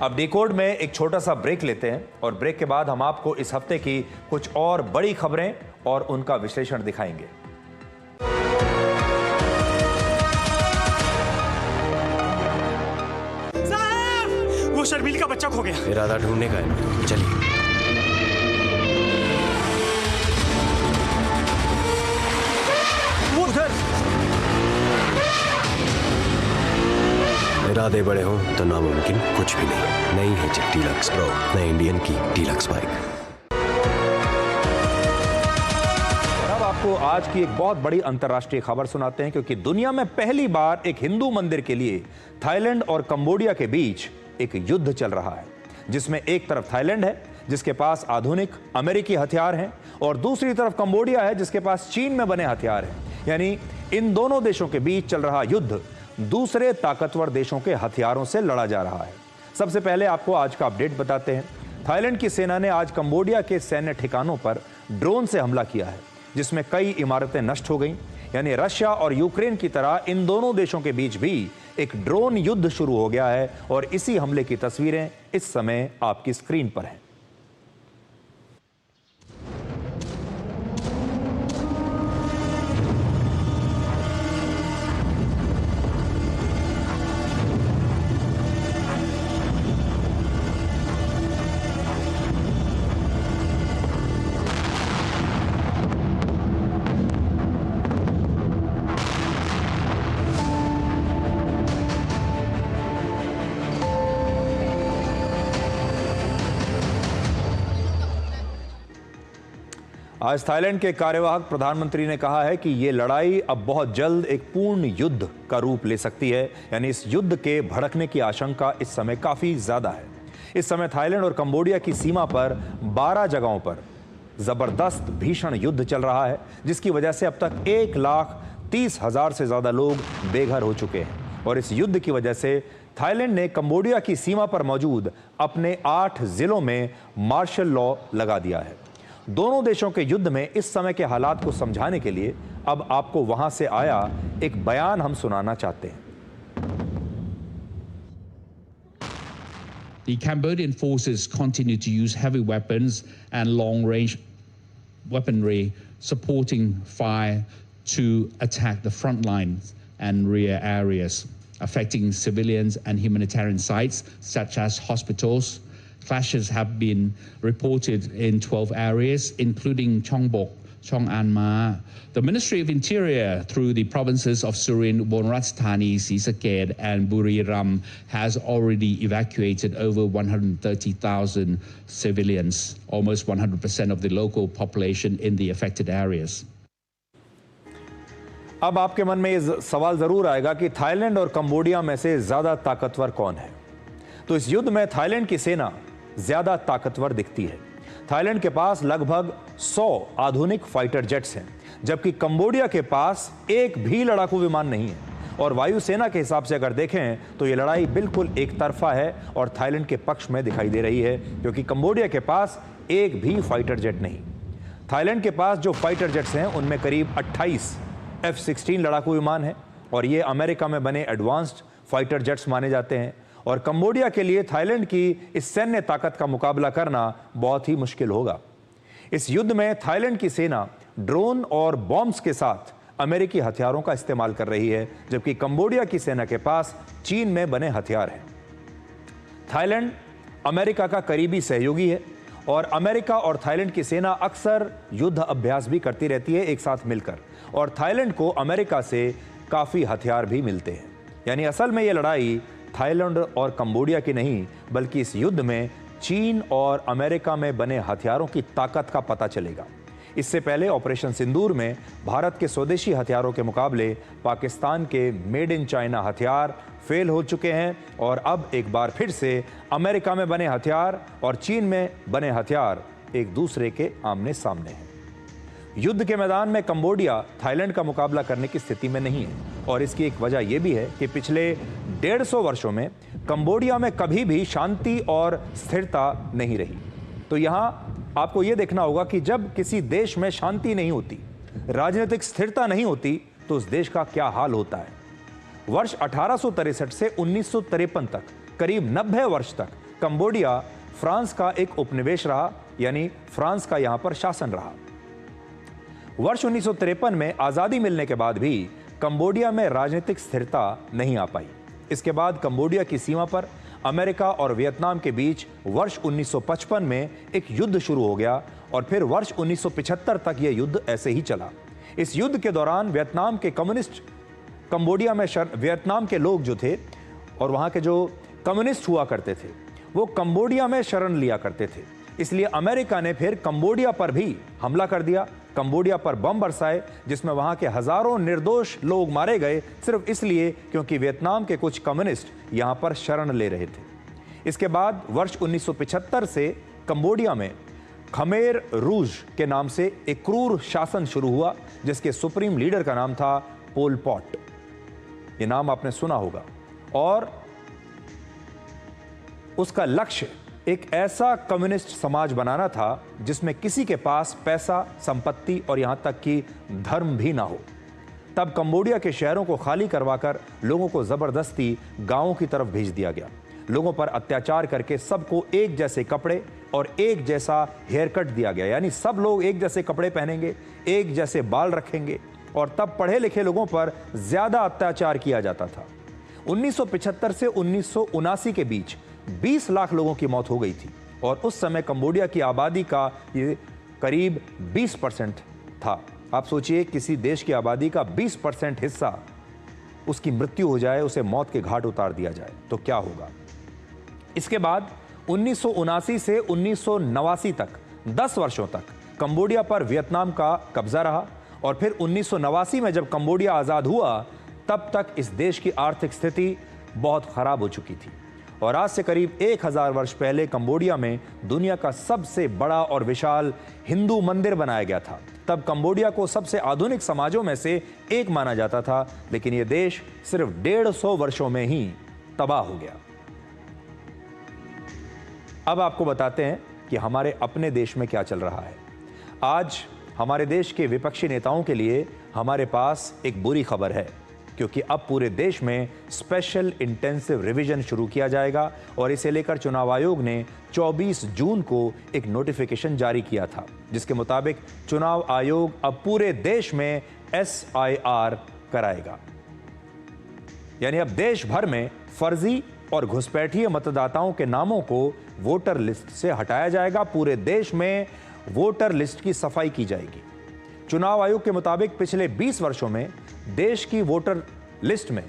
अब डिकोड में एक छोटा सा ब्रेक लेते हैं और ब्रेक के बाद हम आपको इस हफ्ते की कुछ और बड़ी खबरें और उनका विश्लेषण दिखाएंगे। साहब, वो शर्मील का बच्चा खो गया। इरादा ढूंढने का है, चलिए। वो उधर। इरादे बड़े हों तो नामुमकिन कुछ भी नहीं। नई है जेट डीलक्स प्रो, नए इंडियन की डीलक्स बाइक। अब आपको आज की एक बहुत बड़ी अंतर्राष्ट्रीय खबर सुनाते हैं, क्योंकि दुनिया में पहली बार एक हिंदू मंदिर के लिए थाईलैंड और कंबोडिया के बीच एक युद्ध चल रहा है, जिसमें एक तरफ थाईलैंड है जिसके पास आधुनिक अमेरिकी हथियार हैं और दूसरी तरफ कंबोडिया है जिसके पास चीन में बने हथियार हैं। यानी इन दोनों देशों के बीच चल रहा युद्ध दूसरे ताकतवर देशों के हथियारों से लड़ा जा रहा है। सबसे पहले आपको आज का अपडेट बताते हैं। थाईलैंड की सेना ने आज कंबोडिया के सैन्य ठिकानों पर ड्रोन से हमला किया है, जिसमें कई इमारतें नष्ट हो गईं। यानी रशिया और यूक्रेन की तरह इन दोनों देशों के बीच भी एक ड्रोन युद्ध शुरू हो गया है और इसी हमले की तस्वीरें इस समय आपकी स्क्रीन पर हैं। आज थाईलैंड के कार्यवाहक प्रधानमंत्री ने कहा है कि ये लड़ाई अब बहुत जल्द एक पूर्ण युद्ध का रूप ले सकती है। यानी इस युद्ध के भड़कने की आशंका इस समय काफी ज्यादा है। इस समय थाईलैंड और कंबोडिया की सीमा पर 12 जगहों पर जबरदस्त भीषण युद्ध चल रहा है, जिसकी वजह से अब तक 1,30,000 से ज्यादा लोग बेघर हो चुके हैं। और इस युद्ध की वजह से थाईलैंड ने कंबोडिया की सीमा पर मौजूद अपने 8 जिलों में मार्शल लॉ लगा दिया है। दोनों देशों के युद्ध में इस समय के हालात को समझाने के लिए अब आपको वहां से आया एक बयान हम सुनाना चाहते हैं। The Cambodian forces continue to use heavy weapons and long-range weaponry, supporting fire to attack the front lines and rear areas, affecting civilians and humanitarian sites such as hospitals. Clashes have been reported in 12 areas, including Chongbuk, Chong'an Ma. The Ministry of Interior, through the provinces of Surin, Bonratstani, Sisaket, and Buriram, has already evacuated over 130,000 civilians, almost 100% of the local population in the affected areas. अब आपके मन में ये सवाल जरूर आएगा कि Thailand और कंबोडिया में से ज्यादा ताकतवर कौन है। तो इस युद्ध में थाईलैंड की सेना ज्यादा ताकतवर दिखती है। थाईलैंड के पास लगभग 100 आधुनिक फाइटर जेट्स हैं, जबकि कंबोडिया के पास एक भी लड़ाकू विमान नहीं है। और वायुसेना के हिसाब से अगर देखें तो ये लड़ाई बिल्कुल एक तरफा है और थाईलैंड के पक्ष में दिखाई दे रही है, क्योंकि कंबोडिया के पास एक भी फाइटर जेट नहीं। थाईलैंड के पास जो फाइटर जेट्स हैं उनमें करीब 28 F-16 लड़ाकू विमान हैं और ये अमेरिका में बने एडवांस्ड फाइटर जेट्स माने जाते हैं। और कंबोडिया के लिए थाईलैंड की इस सैन्य ताकत का मुकाबला करना बहुत ही मुश्किल होगा। इस युद्ध में थाईलैंड की सेना ड्रोन और बॉम्ब्स के साथ अमेरिकी हथियारों का इस्तेमाल कर रही है, जबकि कंबोडिया की सेना के पास चीन में बने हथियार हैं। थाईलैंड अमेरिका का करीबी सहयोगी है और अमेरिका और थाईलैंड की सेना अक्सर युद्ध अभ्यास भी करती रहती है एक साथ मिलकर, और थाईलैंड को अमेरिका से काफ़ी हथियार भी मिलते हैं। यानी असल में ये लड़ाई थाईलैंड और कंबोडिया की नहीं, बल्कि इस युद्ध में चीन और अमेरिका में बने हथियारों की ताकत का पता चलेगा। इससे पहले ऑपरेशन सिंदूर में भारत के स्वदेशी हथियारों के मुकाबले पाकिस्तान के मेड इन चाइना हथियार फेल हो चुके हैं और अब एक बार फिर से अमेरिका में बने हथियार और चीन में बने हथियार एक दूसरे के आमने सामने हैं। युद्ध के मैदान में कंबोडिया थाईलैंड का मुकाबला करने की स्थिति में नहीं है और इसकी एक वजह यह भी है कि पिछले 150 वर्षों में कंबोडिया में कभी भी शांति और स्थिरता नहीं रही। तो यहां आपको यह देखना होगा कि जब किसी देश में शांति नहीं होती, राजनीतिक स्थिरता नहीं होती, तो उस देश का क्या हाल होता है। वर्ष 1863 से 1953 तक करीब 90 वर्ष तक कंबोडिया फ्रांस का एक उपनिवेश रहा, यानी फ्रांस का यहां पर शासन रहा। वर्ष 1953 में आजादी मिलने के बाद भी कंबोडिया में राजनीतिक स्थिरता नहीं आ पाई। इसके बाद कंबोडिया की सीमा पर अमेरिका और वियतनाम के बीच वर्ष 1955 में एक युद्ध शुरू हो गया और फिर वर्ष 1975 तक यह युद्ध ऐसे ही चला। इस युद्ध के दौरान वियतनाम के कम्युनिस्ट कंबोडिया में वियतनाम के लोग जो थे और वहां के जो कम्युनिस्ट हुआ करते थे वो कंबोडिया में शरण लिया करते थे। इसलिए अमेरिका ने फिर कंबोडिया पर भी हमला कर दिया, कंबोडिया पर बम बरसाए, जिसमें वहां के हजारों निर्दोष लोग मारे गए सिर्फ इसलिए क्योंकि वियतनाम के कुछ कम्युनिस्ट यहां पर शरण ले रहे थे। इसके बाद वर्ष 1975 से कंबोडिया में खमेर रूज के नाम से एक क्रूर शासन शुरू हुआ जिसके सुप्रीम लीडर का नाम था पोल पॉट। यह नाम आपने सुना होगा और उसका लक्ष्य एक ऐसा कम्युनिस्ट समाज बनाना था जिसमें किसी के पास पैसा, संपत्ति और यहां तक कि धर्म भी ना हो। तब कंबोडिया के शहरों को खाली करवाकर लोगों को जबरदस्ती गांवों की तरफ भेज दिया गया। लोगों पर अत्याचार करके सबको एक जैसे कपड़े और एक जैसा हेयर कट दिया गया, यानी सब लोग एक जैसे कपड़े पहनेंगे, एक जैसे बाल रखेंगे और तब पढ़े लिखे लोगों पर ज्यादा अत्याचार किया जाता था। 1975 से 1979 के बीच 20 लाख लोगों की मौत हो गई थी और उस समय कंबोडिया की आबादी का ये करीब 20% था। आप सोचिए किसी देश की आबादी का 20% हिस्सा उसकी मृत्यु हो जाए, उसे मौत के घाट उतार दिया जाए तो क्या होगा। इसके बाद 1979 से 1989 तक 10 वर्षों तक कंबोडिया पर वियतनाम का कब्जा रहा और फिर 1989 में जब कंबोडिया आजाद हुआ तब तक इस देश की आर्थिक स्थिति बहुत खराब हो चुकी थी और आज से करीब 1000 वर्ष पहले कंबोडिया में दुनिया का सबसे बड़ा और विशाल हिंदू मंदिर बनाया गया था। तब कंबोडिया को सबसे आधुनिक समाजों में से एक माना जाता था, लेकिन यह देश सिर्फ 150 वर्षों में ही तबाह हो गया। अब आपको बताते हैं कि हमारे अपने देश में क्या चल रहा है। आज हमारे देश के विपक्षी नेताओं के लिए हमारे पास एक बुरी खबर है, क्योंकि अब पूरे देश में स्पेशल इंटेंसिव रिवीजन शुरू किया जाएगा और इसे लेकर चुनाव आयोग ने 24 जून को एक नोटिफिकेशन जारी किया था, जिसके मुताबिक चुनाव आयोग अब पूरे देश में SIR कराएगा। यानी अब देश भर में फर्जी और घुसपैठिए मतदाताओं के नामों को वोटर लिस्ट से हटाया जाएगा। पूरे देश में वोटर लिस्ट की सफाई की जाएगी। चुनाव आयोग के मुताबिक पिछले 20 वर्षों में देश की वोटर लिस्ट में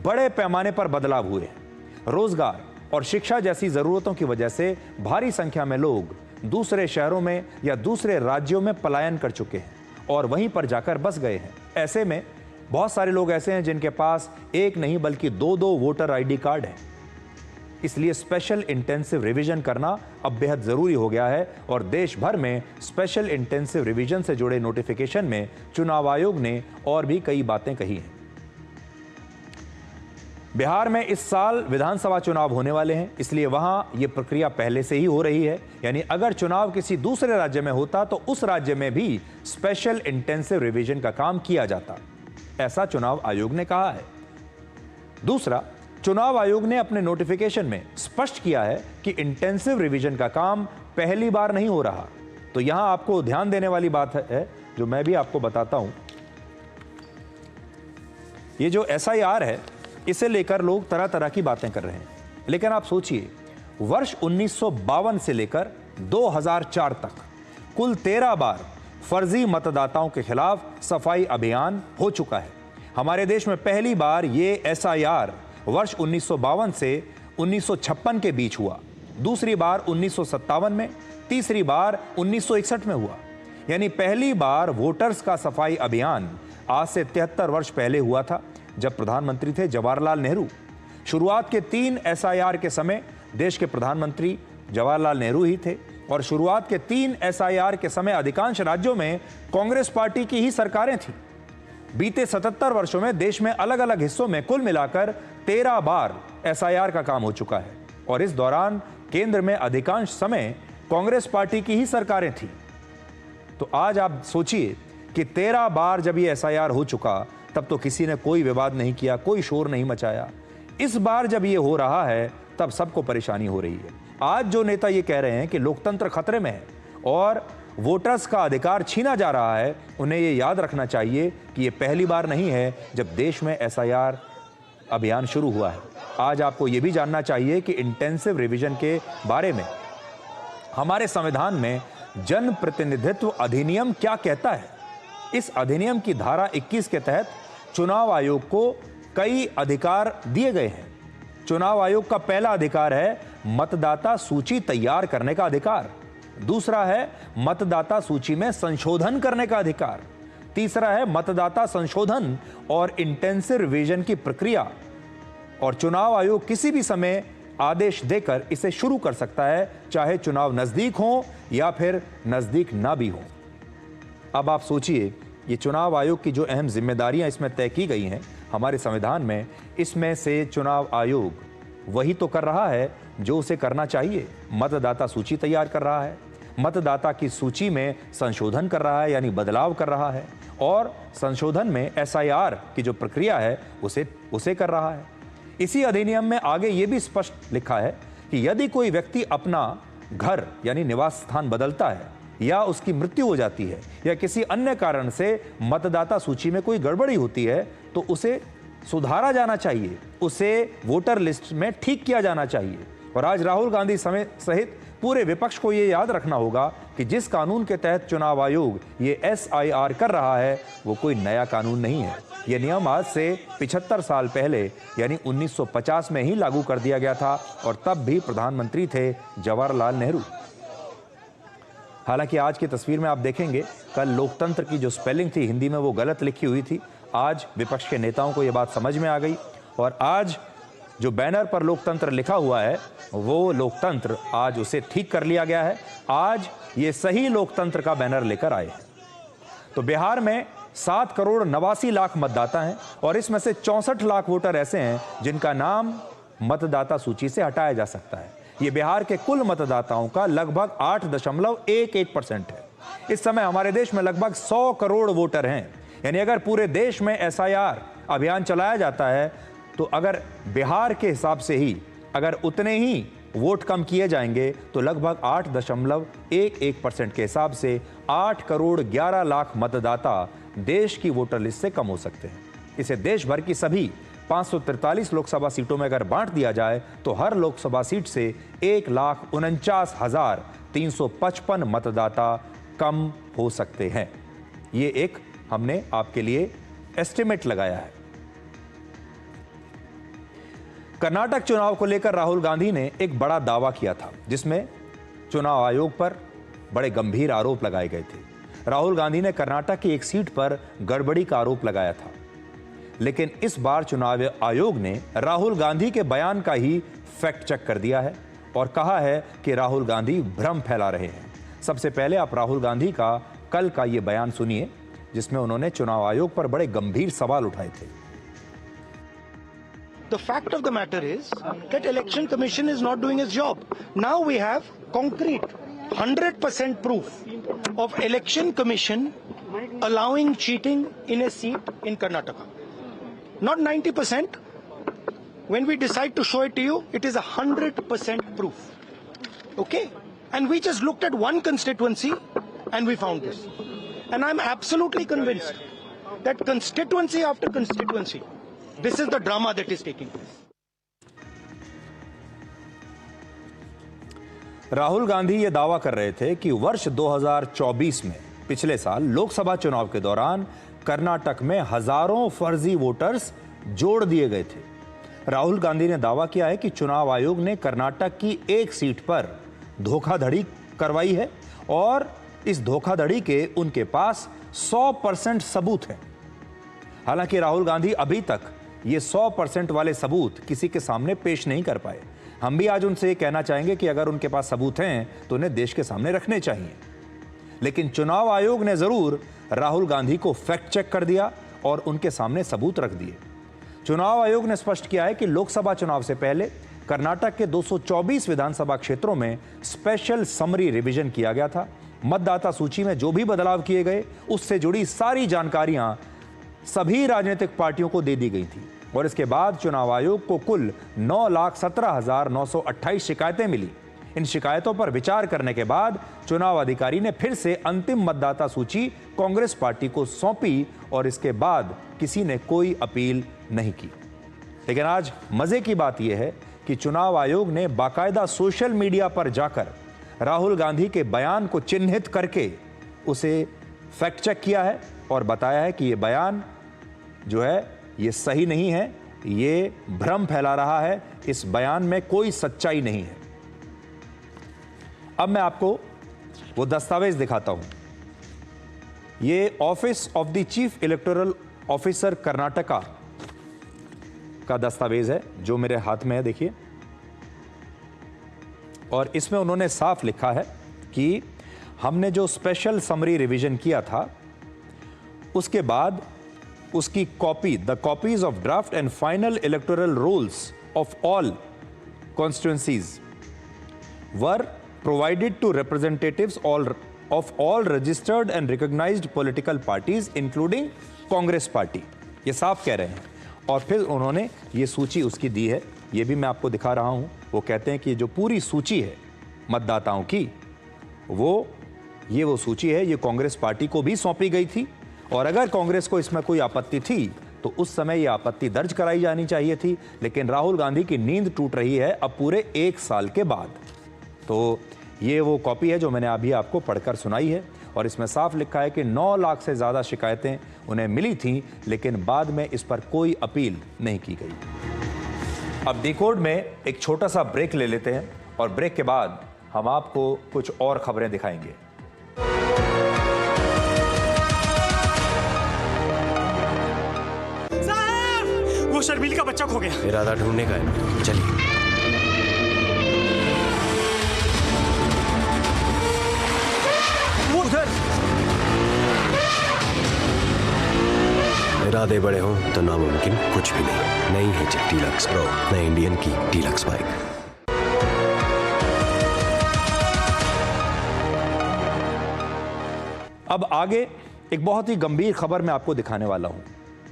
बड़े पैमाने पर बदलाव हुए हैं। रोजगार और शिक्षा जैसी जरूरतों की वजह से भारी संख्या में लोग दूसरे शहरों में या दूसरे राज्यों में पलायन कर चुके हैं और वहीं पर जाकर बस गए हैं। ऐसे में बहुत सारे लोग ऐसे हैं जिनके पास एक नहीं बल्कि 2-2 वोटर ID कार्ड हैं। इसलिए स्पेशल इंटेंसिव रिवीजन करना अब बेहद जरूरी हो गया है और देश भर में स्पेशल इंटेंसिव रिवीजन से जुड़े नोटिफिकेशन में चुनाव आयोग ने और भी कई बातें कही हैं। बिहार में इस साल विधानसभा चुनाव होने वाले हैं, इसलिए वहां यह प्रक्रिया पहले से ही हो रही है। यानी अगर चुनाव किसी दूसरे राज्य में होता तो उस राज्य में भी स्पेशल इंटेंसिव रिवीजन का काम किया जाता, ऐसा चुनाव आयोग ने कहा है। दूसरा, चुनाव आयोग ने अपने नोटिफिकेशन में स्पष्ट किया है कि इंटेंसिव रिवीजन का काम पहली बार नहीं हो रहा। तो यहां आपको ध्यान देने वाली बात है जो मैं भी आपको बताता हूं। ये जो SIR है इसे लेकर लोग तरह तरह की बातें कर रहे हैं, लेकिन आप सोचिए वर्ष 1952 से लेकर 2004 तक कुल 13 बार फर्जी मतदाताओं के खिलाफ सफाई अभियान हो चुका है। हमारे देश में पहली बार ये SIR वर्ष 1952 से 1956 के बीच हुआ, दूसरी बार 1957 में, तीसरी बार 1961 में हुआ। यानी पहली बार वोटर्स का सफाई अभियान आज से 73 वर्ष पहले हुआ था, जब प्रधानमंत्री थे जवाहरलाल नेहरू। शुरुआत के 3 SIR के समय देश के प्रधानमंत्री जवाहरलाल नेहरू ही थे और शुरुआत के 3 SIR के समय अधिकांश राज्यों में कांग्रेस पार्टी की ही सरकारें थीं। बीते 77 वर्षों में देश में अलग अलग हिस्सों में कुल मिलाकर 13 बार SIR का काम हो चुका है और इस दौरान केंद्र में अधिकांश समय कांग्रेस पार्टी की ही सरकारें थीं। तो आज आप सोचिए कि 13 बार जब ये SIR हो चुका तब तो किसी ने कोई विवाद नहीं किया, कोई शोर नहीं मचाया। इस बार जब ये हो रहा है तब सबको परेशानी हो रही है। आज जो नेता ये कह रहे हैं कि लोकतंत्र खतरे में है और वोटर्स का अधिकार छीना जा रहा है, उन्हें ये याद रखना चाहिए कि ये पहली बार नहीं है जब देश में SIR अभियान शुरू हुआ है। आज आपको ये भी जानना चाहिए कि इंटेंसिव रिवीजन के बारे में हमारे संविधान में जन प्रतिनिधित्व अधिनियम क्या कहता है। इस अधिनियम की धारा 21 के तहत चुनाव आयोग को कई अधिकार दिए गए हैं। चुनाव आयोग का पहला अधिकार है मतदाता सूची तैयार करने का अधिकार, दूसरा है मतदाता सूची में संशोधन करने का अधिकार, तीसरा है मतदाता संशोधन और इंटेंसिव रिवीजन की प्रक्रिया, और चुनाव आयोग किसी भी समय आदेश देकर इसे शुरू कर सकता है, चाहे चुनाव नजदीक हो या फिर नजदीक ना भी हो। अब आप सोचिए, ये चुनाव आयोग की जो अहम जिम्मेदारियां इसमें तय की गई हैं हमारे संविधान में, इसमें से चुनाव आयोग वही तो कर रहा है जो उसे करना चाहिए। मतदाता सूची तैयार कर रहा है, मतदाता की सूची में संशोधन कर रहा है यानी बदलाव कर रहा है, और संशोधन में SIR की जो प्रक्रिया है उसे कर रहा है। इसी अधिनियम में आगे ये भी स्पष्ट लिखा है कि यदि कोई व्यक्ति अपना घर यानी निवास स्थान बदलता है या उसकी मृत्यु हो जाती है या किसी अन्य कारण से मतदाता सूची में कोई गड़बड़ी होती है तो उसे सुधारा जाना चाहिए, उसे वोटर लिस्ट में ठीक किया जाना चाहिए। और आज राहुल गांधी सहित पूरे विपक्ष को यह याद रखना होगा कि जिस कानून के तहत चुनाव आयोग ये SIR कर रहा है वो कोई नया कानून नहीं है। यह नियम आज से 75 साल पहले यानी 1950 में ही लागू कर दिया गया था और तब भी प्रधानमंत्री थे जवाहरलाल नेहरू। हालांकि आज की तस्वीर में आप देखेंगे कल लोकतंत्र की जो स्पेलिंग थी हिंदी में वो गलत लिखी हुई थी। आज विपक्ष के नेताओं को ये बात समझ में आ गई और आज जो बैनर पर लोकतंत्र लिखा हुआ है वो लोकतंत्र आज उसे ठीक कर लिया गया है। आज ये सही लोकतंत्र का बैनर लेकर आए हैं। तो बिहार में 7 करोड़ 89 लाख मतदाता हैं और इसमें से 64 लाख वोटर ऐसे हैं जिनका नाम मतदाता सूची से हटाया जा सकता है। ये बिहार के कुल मतदाताओं का लगभग 8.11% है। इस समय हमारे देश में लगभग 100 करोड़ वोटर हैं, यानी अगर पूरे देश में SIR अभियान चलाया जाता है तो अगर बिहार के हिसाब से ही अगर उतने ही वोट कम किए जाएंगे तो लगभग 8.11% के हिसाब से 8 करोड़ 11 लाख मतदाता देश की वोटर लिस्ट से कम हो सकते हैं। इसे देश भर की सभी 543 लोकसभा सीटों में अगर बांट दिया जाए तो हर लोकसभा सीट से 1,49,355 मतदाता कम हो सकते हैं। ये एक हमने आपके लिए एस्टिमेट लगाया है। कर्नाटक चुनाव को लेकर राहुल गांधी ने एक बड़ा दावा किया था जिसमें चुनाव आयोग पर बड़े गंभीर आरोप लगाए गए थे। राहुल गांधी ने कर्नाटक की एक सीट पर गड़बड़ी का आरोप लगाया था, लेकिन इस बार चुनाव आयोग ने राहुल गांधी के बयान का ही फैक्ट चेक कर दिया है और कहा है कि राहुल गांधी भ्रम फैला रहे हैं। सबसे पहले आप राहुल गांधी का कल का ये बयान सुनिए जिसमें उन्होंने चुनाव आयोग पर बड़े गंभीर सवाल उठाए थे। The fact of the matter is that Election Commission is not doing its job. Now we have concrete 100% proof of Election Commission allowing cheating in a seat in Karnataka. Not 90%. When we decide to show it to you, it is 100% proof. Okay? And we just looked at one constituency and we found this. And I'm absolutely convinced that constituency after constituency, this is the drama that is taking place. Rahul Gandhi ये दावा कर रहे थे कि वर्ष 2024 में पिछले साल लोकसभा चुनाव के दौरान कर्नाटक में हजारों फर्जी वोटर्स जोड़ दिए गए थे। राहुल गांधी ने दावा किया है कि चुनाव आयोग ने कर्नाटक की एक सीट पर धोखाधड़ी करवाई है और इस धोखाधड़ी के उनके पास 100% सबूत हैं। हालांकि राहुल गांधी अभी तक ये 100% वाले सबूत किसी के सामने पेश नहीं कर पाए। हम भी आज उनसे ये कहना चाहेंगे कि अगर उनके पास सबूत हैं तो उन्हें देश के सामने रखने चाहिए। लेकिन चुनाव आयोग ने जरूर राहुल गांधी को फैक्ट चेक कर दिया और उनके सामने सबूत रख दिए। चुनाव आयोग ने स्पष्ट किया है कि लोकसभा चुनाव से पहले कर्नाटक के 224 विधानसभा क्षेत्रों में स्पेशल समरी रिवीजन किया गया था। मतदाता सूची में जो भी बदलाव किए गए उससे जुड़ी सारी जानकारियां सभी राजनीतिक पार्टियों को दे दी गई थी और इसके बाद चुनाव आयोग को कुल 9,17,928 शिकायतें मिली। इन शिकायतों पर विचार करने के बाद चुनाव अधिकारी ने फिर से अंतिम मतदाता सूची कांग्रेस पार्टी को सौंपी और इसके बाद किसी ने कोई अपील नहीं की। लेकिन आज मजे की बात यह है कि चुनाव आयोग ने बाकायदा सोशल मीडिया पर जाकर राहुल गांधी के बयान को चिन्हित करके उसे फैक्ट चेक किया है और बताया है कि यह बयान जो है ये सही नहीं है, ये भ्रम फैला रहा है, इस बयान में कोई सच्चाई नहीं है। अब मैं आपको वो दस्तावेज दिखाता हूं। ये office of the chief electoral officer Karnataka का दस्तावेज है जो मेरे हाथ में है, देखिए। और इसमें उन्होंने साफ लिखा है कि हमने जो स्पेशल समरी रिवीजन किया था उसके बाद उसकी copy, the copies of draft and final electoral rolls of all constituencies were provided to representatives of all registered and recognized political parties including Congress party. ये साफ कह रहे हैं। और फिर उन्होंने ये सूची उसकी दी है, ये भी मैं आपको दिखा रहा हूं। वो कहते हैं कि जो पूरी सूची है मतदाताओं की वो सूची है, ये कांग्रेस पार्टी को भी सौंपी गई थी और अगर कांग्रेस को इसमें कोई आपत्ति थी तो उस समय ये आपत्ति दर्ज कराई जानी चाहिए थी। लेकिन राहुल गांधी की नींद टूट रही है अब पूरे 1 साल के बाद। तो ये वो कॉपी है जो मैंने अभी आपको पढ़कर सुनाई है और इसमें साफ लिखा है कि 9 लाख से ज़्यादा शिकायतें उन्हें मिली थीं लेकिन बाद में इस पर कोई अपील नहीं की गई। अब डिकोड में एक छोटा सा ब्रेक ले लेते हैं और ब्रेक के बाद हम आपको कुछ और खबरें दिखाएंगे। साहब, वो शर्मील का बच्चा खो गया। इरादा ढूंढने का है ना, चलिए। इरादे बड़े हों तो नामुमकिन कुछ भी नहीं। नहीं है जेट डीलक्स प्रो, नई इंडियन की डीलक्स बाइक। अब आगे एक बहुत ही गंभीर खबर मैं आपको दिखाने वाला हूं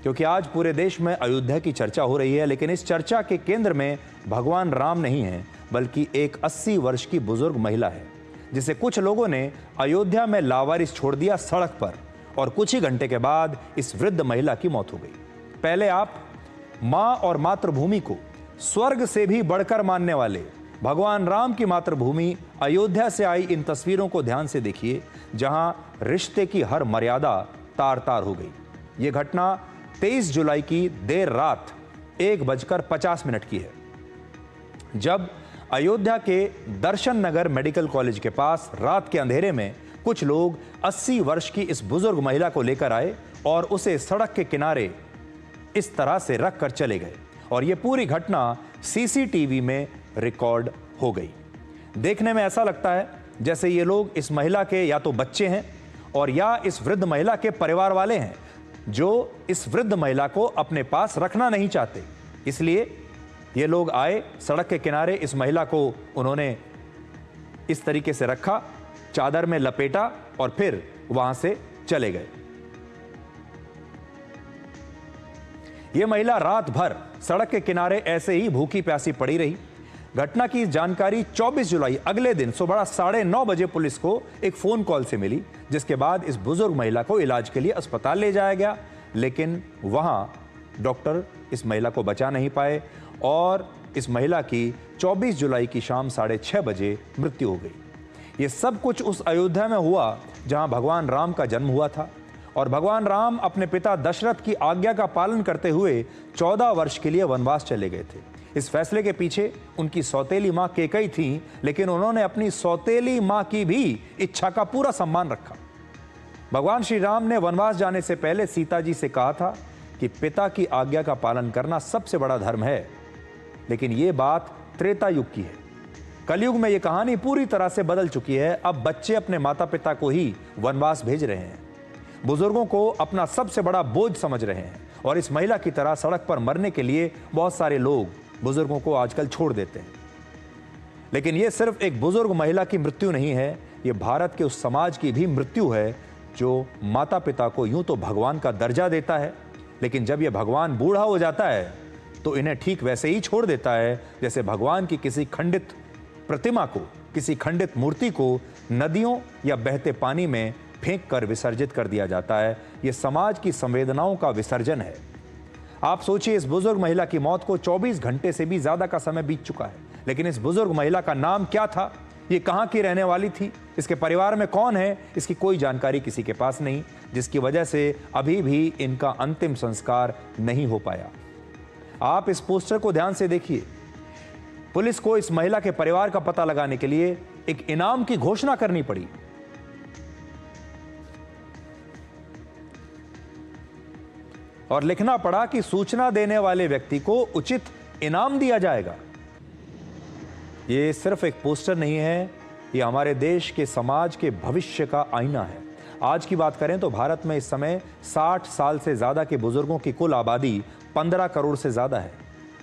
क्योंकि आज पूरे देश में अयोध्या की चर्चा हो रही है। लेकिन इस चर्चा के केंद्र में भगवान राम नहीं है बल्कि एक 80 वर्ष की बुजुर्ग महिला है जिसे कुछ लोगों ने अयोध्या में लावारिस छोड़ दिया सड़क पर और कुछ ही घंटे के बाद इस वृद्ध महिला की मौत हो गई। पहले आप मां और मातृभूमि को स्वर्ग से भी बढ़कर मानने वाले भगवान राम की मातृभूमि अयोध्या से आई इन तस्वीरों को ध्यान से देखिए जहां रिश्ते की हर मर्यादा तार तार हो गई। यह घटना 23 जुलाई की देर रात 1:50 की है जब अयोध्या के दर्शन नगर मेडिकल कॉलेज के पास रात के अंधेरे में कुछ लोग 80 वर्ष की इस बुजुर्ग महिला को लेकर आए और उसे सड़क के किनारे इस तरह से रख कर चले गए और यह पूरी घटना सीसीटीवी में रिकॉर्ड हो गई। देखने में ऐसा लगता है जैसे ये लोग इस महिला के या तो बच्चे हैं और या इस वृद्ध महिला के परिवार वाले हैं जो इस वृद्ध महिला को अपने पास रखना नहीं चाहते। इसलिए ये लोग आए, सड़क के किनारे इस महिला को उन्होंने इस तरीके से रखा, चादर में लपेटा और फिर वहां से चले गए। यह महिला रात भर सड़क के किनारे ऐसे ही भूखी प्यासी पड़ी रही। घटना की जानकारी 24 जुलाई अगले दिन सुबह 9:30 बजे पुलिस को एक फोन कॉल से मिली जिसके बाद इस बुजुर्ग महिला को इलाज के लिए अस्पताल ले जाया गया लेकिन वहां डॉक्टर इस महिला को बचा नहीं पाए और इस महिला की 24 जुलाई की शाम 6:30 बजे मृत्यु हो गई। ये सब कुछ उस अयोध्या में हुआ जहां भगवान राम का जन्म हुआ था और भगवान राम अपने पिता दशरथ की आज्ञा का पालन करते हुए 14 वर्ष के लिए वनवास चले गए थे। इस फैसले के पीछे उनकी सौतेली मां कैकेयी थी, लेकिन उन्होंने अपनी सौतेली मां की भी इच्छा का पूरा सम्मान रखा। भगवान श्री राम ने वनवास जाने से पहले सीता जी से कहा था कि पिता की आज्ञा का पालन करना सबसे बड़ा धर्म है, लेकिन यह बात त्रेता युग की है। कलयुग में यह कहानी पूरी तरह से बदल चुकी है। अब बच्चे अपने माता पिता को ही वनवास भेज रहे हैं, बुजुर्गों को अपना सबसे बड़ा बोझ समझ रहे हैं, और इस महिला की तरह सड़क पर मरने के लिए बहुत सारे लोग बुजुर्गों को आजकल छोड़ देते हैं। लेकिन यह सिर्फ एक बुजुर्ग महिला की मृत्यु नहीं है, यह भारत के उस समाज की भी मृत्यु है जो माता पिता को यूं तो भगवान का दर्जा देता है, लेकिन जब यह भगवान बूढ़ा हो जाता है तो इन्हें ठीक वैसे ही छोड़ देता है जैसे भगवान की किसी खंडित प्रतिमा को, किसी खंडित मूर्ति को नदियों या बहते पानी में फेंक कर विसर्जित कर दिया जाता है। यह समाज की संवेदनाओं का विसर्जन है। आप सोचिए, इस बुजुर्ग महिला की मौत को 24 घंटे से भी ज्यादा का समय बीत चुका है, लेकिन इस बुजुर्ग महिला का नाम क्या था, ये कहां की रहने वाली थी, इसके परिवार में कौन है, इसकी कोई जानकारी किसी के पास नहीं, जिसकी वजह से अभी भी इनका अंतिम संस्कार नहीं हो पाया। आप इस पोस्टर को ध्यान से देखिए। पुलिस को इस महिला के परिवार का पता लगाने के लिए एक इनाम की घोषणा करनी पड़ी। और लिखना पड़ा कि सूचना देने वाले व्यक्ति को उचित इनाम दिया जाएगा। यह सिर्फ एक पोस्टर नहीं है, यह हमारे देश के समाज के भविष्य का आईना है। आज की बात करें तो भारत में इस समय 60 साल से ज्यादा के बुजुर्गों की कुल आबादी 15 करोड़ से ज्यादा है।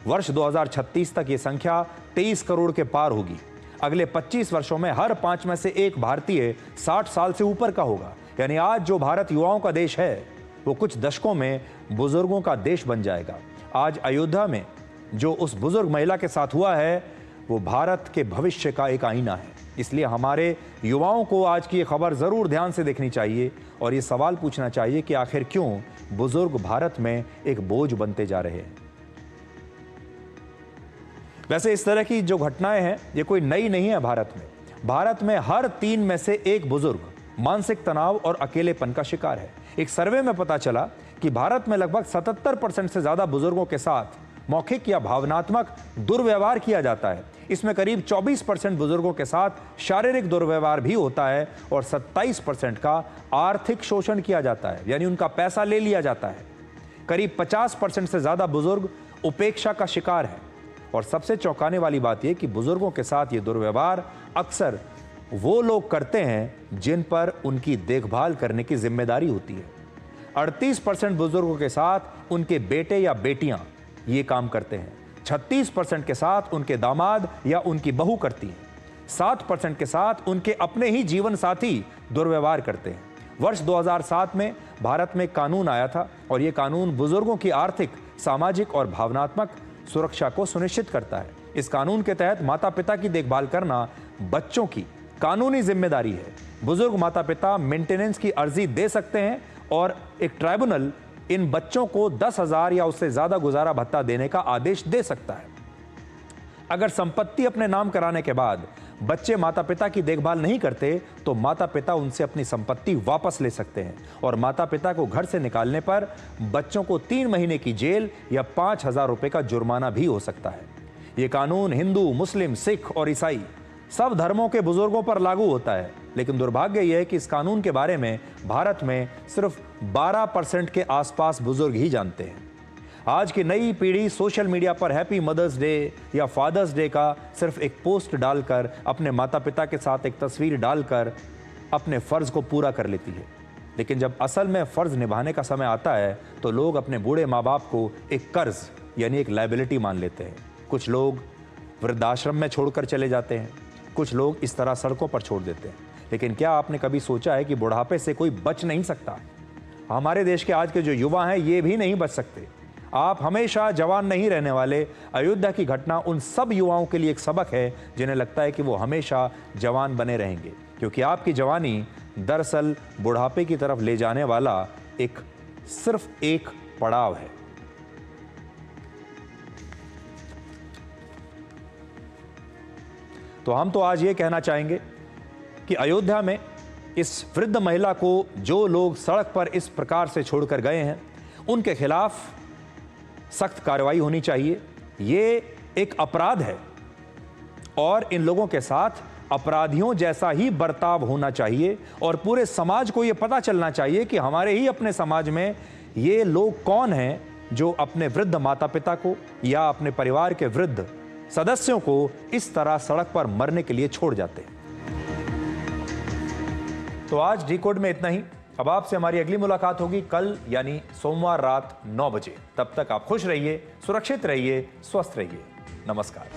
वर्ष 2036 तक यह संख्या 23 करोड़ के पार होगी। अगले 25 वर्षों में हर 5 में से एक भारतीय 60 साल से ऊपर का होगा। यानी आज जो भारत युवाओं का देश है, वो कुछ दशकों में बुजुर्गों का देश बन जाएगा। आज अयोध्या में जो उस बुजुर्ग महिला के साथ हुआ है, वो भारत के भविष्य का एक आईना है। इसलिए हमारे युवाओं को आज की ये खबर जरूर ध्यान से देखनी चाहिए और ये सवाल पूछना चाहिए कि आखिर क्यों बुजुर्ग भारत में एक बोझ बनते जा रहे हैं। वैसे इस तरह की जो घटनाएं हैं, ये कोई नई नहीं है। भारत में हर 3 में से एक बुजुर्ग मानसिक तनाव और अकेलेपन का शिकार है। एक सर्वे में पता चला कि भारत में लगभग 77% से ज्यादा बुजुर्गों के साथ मौखिक या भावनात्मक दुर्व्यवहार किया जाता है। इसमें करीब 24% बुजुर्गों के साथ शारीरिक दुर्व्यवहार भी होता है और 27% का आर्थिक शोषण किया जाता है, यानी उनका पैसा ले लिया जाता है। करीब 50% से ज्यादा बुजुर्ग उपेक्षा का शिकार है। और सबसे चौंकाने वाली बात यह कि बुजुर्गों के साथ ये दुर्व्यवहार अक्सर वो लोग करते हैं जिन पर उनकी देखभाल करने की जिम्मेदारी होती है। 38% बुजुर्गों के साथ उनके बेटे या बेटियां ये काम करते हैं। 36% के साथ उनके दामाद या उनकी बहू करती हैं। 7% के साथ उनके अपने ही जीवन साथी दुर्व्यवहार करते हैं। वर्ष 2007 में भारत में कानून आया था और यह कानून बुजुर्गों की आर्थिक, सामाजिक और भावनात्मक सुरक्षा को सुनिश्चित करता है। इस कानून के तहत माता पिता की देखभाल करना बच्चों की कानूनी जिम्मेदारी है। बुजुर्ग माता पिता मेंटेनेंस की अर्जी दे सकते हैं और एक ट्राइब्यूनल इन बच्चों को 10,000 या उससे ज्यादा गुजारा भत्ता देने का आदेश दे सकता है। अगर संपत्ति अपने नाम कराने के बाद बच्चे माता पिता की देखभाल नहीं करते तो माता पिता उनसे अपनी संपत्ति वापस ले सकते हैं और माता पिता को घर से निकालने पर बच्चों को 3 महीने की जेल या 5,000 रुपए का जुर्माना भी हो सकता है। यह कानून हिंदू, मुस्लिम, सिख और ईसाई सब धर्मों के बुजुर्गों पर लागू होता है, लेकिन दुर्भाग्य यह है कि इस कानून के बारे में भारत में सिर्फ 12% के आसपास बुजुर्ग ही जानते हैं। आज की नई पीढ़ी सोशल मीडिया पर हैप्पी मदर्स डे या फादर्स डे का सिर्फ एक पोस्ट डालकर, अपने माता पिता के साथ एक तस्वीर डालकर अपने फर्ज को पूरा कर लेती है। लेकिन जब असल में फर्ज निभाने का समय आता है तो लोग अपने बूढ़े माँ बाप को एक कर्ज यानी एक लायबिलिटी मान लेते हैं। कुछ लोग वृद्धाश्रम में छोड़कर चले जाते हैं, कुछ लोग इस तरह सड़कों पर छोड़ देते हैं। लेकिन क्या आपने कभी सोचा है कि बुढ़ापे से कोई बच नहीं सकता? हमारे देश के आज के जो युवा हैं ये भी नहीं बच सकते। आप हमेशा जवान नहीं रहने वाले। अयोध्या की घटना उन सब युवाओं के लिए एक सबक है जिन्हें लगता है कि वो हमेशा जवान बने रहेंगे, क्योंकि आपकी जवानी दरअसल बुढ़ापे की तरफ ले जाने वाला सिर्फ एक पड़ाव है। तो हम तो आज ये कहना चाहेंगे कि अयोध्या में इस वृद्ध महिला को जो लोग सड़क पर इस प्रकार से छोड़कर गए हैं, उनके खिलाफ सख्त कार्रवाई होनी चाहिए। ये एक अपराध है और इन लोगों के साथ अपराधियों जैसा ही बर्ताव होना चाहिए और पूरे समाज को यह पता चलना चाहिए कि हमारे ही अपने समाज में ये लोग कौन हैं जो अपने वृद्ध माता पिता को या अपने परिवार के वृद्ध सदस्यों को इस तरह सड़क पर मरने के लिए छोड़ जाते हैं। तो आज डिकोड में इतना ही। अब आपसे हमारी अगली मुलाकात होगी कल यानी सोमवार रात 9 बजे। तब तक आप खुश रहिए, सुरक्षित रहिए, स्वस्थ रहिए। नमस्कार।